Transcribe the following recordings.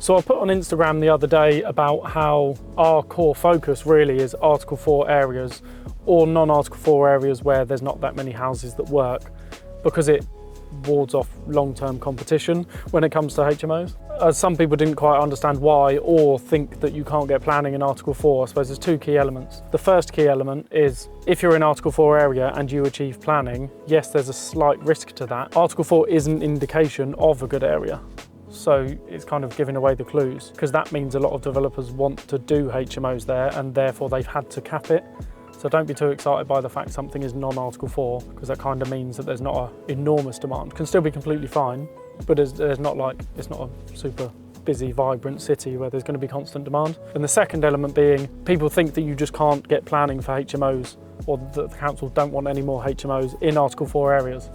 So I put on Instagram the other day about how our core focus really is Article 4 areas or non-Article 4 areas where there's not that many houses that work, because it wards off long-term competition when it comes to HMOs. Some people didn't quite understand why, or think that you can't get planning in Article 4. I suppose there's two key elements. The first key element is if you're in Article 4 area and you achieve planning, yes, there's a slight risk to that. Article 4 is an indication of a good area. So it's kind of giving away the clues, because that means a lot of developers want to do HMOs there and therefore they've had to cap it. So don't be too excited by the fact something is non-Article 4, because that kind of means that there's not an enormous demand. It can still be completely fine, but there's not like, it's not a super busy, vibrant city where there's going to be constant demand. And the second element being, people think that you just can't get planning for HMOs, or that the council don't want any more HMOs in Article 4 areas,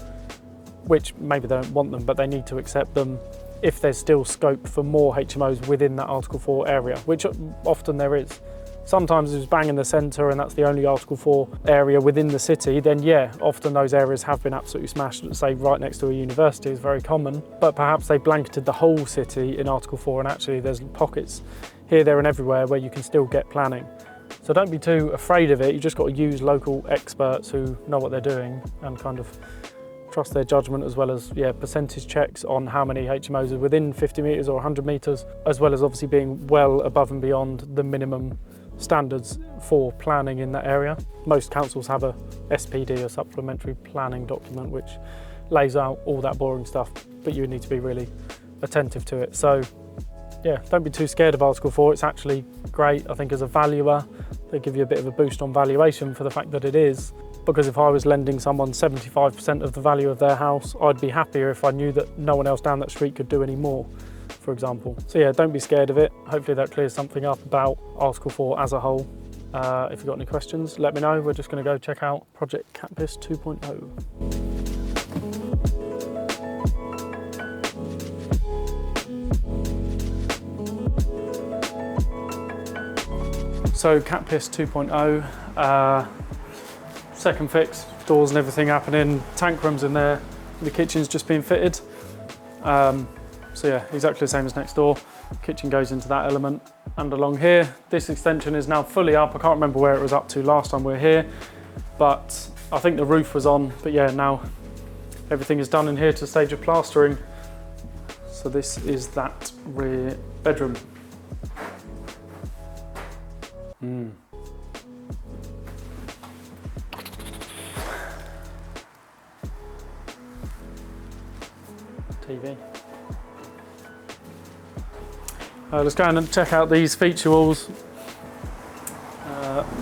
which maybe they don't want them, but they need to accept them if there's still scope for more HMOs within that Article 4 area, which often there is. Sometimes it's bang in the centre and that's the only Article 4 area within the city, then yeah, often those areas have been absolutely smashed. Say right next to a university is very common, but perhaps they blanketed the whole city in Article 4 and actually there's pockets here, there and everywhere where you can still get planning. So don't be too afraid of it, you just got to use local experts who know what they're doing and kind of trust their judgment, as well as percentage checks on how many HMOs are within 50 metres or 100 metres, as well as obviously being well above and beyond the minimum standards for planning in that area. Most councils have a SPD, a supplementary planning document, which lays out all that boring stuff, but you need to be really attentive to it. So yeah, don't be too scared of Article 4. It's actually great, I think, as a valuer. They give you a bit of a boost on valuation for the fact that it is. Because if I was lending someone 75% of the value of their house, I'd be happier if I knew that no one else down that street could do any more, for example. So yeah, don't be scared of it. Hopefully that clears something up about Article 4 as a whole. If you've got any questions, let me know. We're just going to go check out Project Catpiss 2.0. So Catpiss 2.0, second fix, doors and everything happening, tank rooms in there, the kitchen's just been fitted. So yeah, exactly the same as next door. Kitchen goes into that element. And along here, this extension is now fully up. I can't remember where it was up to last time we were here, but I think the roof was on. But yeah, now everything is done in here to stage of plastering. So this is that rear bedroom. TV. Let's go and check out these feature walls.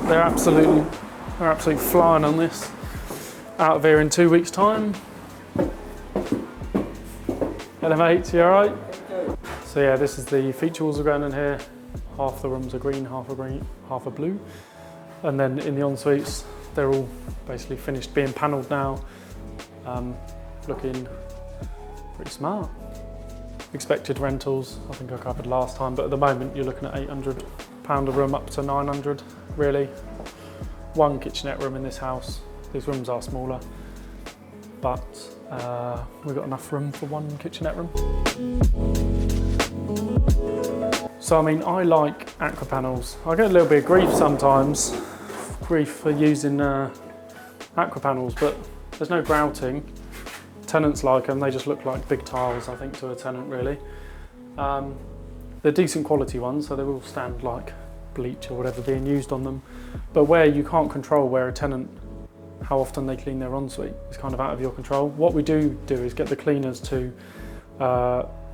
They're absolutely flying on this. Out of here in 2 weeks' time. Hello mate, you alright? So yeah, this is the feature walls are going in here. Half the rooms are green, half are blue. And then in the en-suites, they're all basically finished being panelled now. Looking pretty smart. Expected rentals, I think I covered last time, but at the moment you're looking at £800 a room up to 900 really. One kitchenette room in this house. These rooms are smaller, but we've got enough room for one kitchenette room. So I mean, I like aqua panels. I get a little bit of grief sometimes, for using aqua panels, but there's no grouting. Tenants like them, they just look like big tiles, I think, to a tenant really. They're decent quality ones, so they will stand like bleach or whatever being used on them. But where you can't control where a tenant, how often they clean their ensuite, is kind of out of your control. What we do is get the cleaners to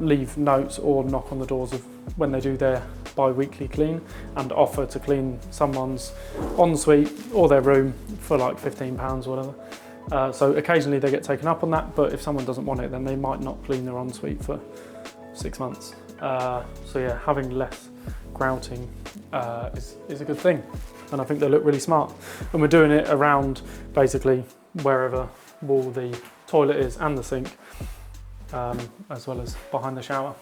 leave notes or knock on the doors of when they do their bi-weekly clean and offer to clean someone's ensuite or their room for like £15 or whatever. So occasionally they get taken up on that, but if someone doesn't want it, then they might not clean their ensuite for 6 months. So yeah, having less grouting is a good thing. And I think they look really smart. And we're doing it around basically wherever wall the toilet is and the sink, as well as behind the shower.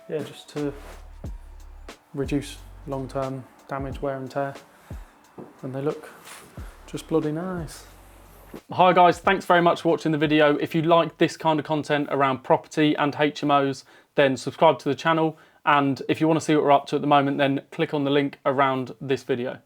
Yeah, just to reduce long-term damage, wear and tear. And they look just bloody nice. Hi guys, thanks very much for watching the video. If you like this kind of content around property and HMOs, then subscribe to the channel And if you want to see what we're up to at the moment, then click on the link around this video.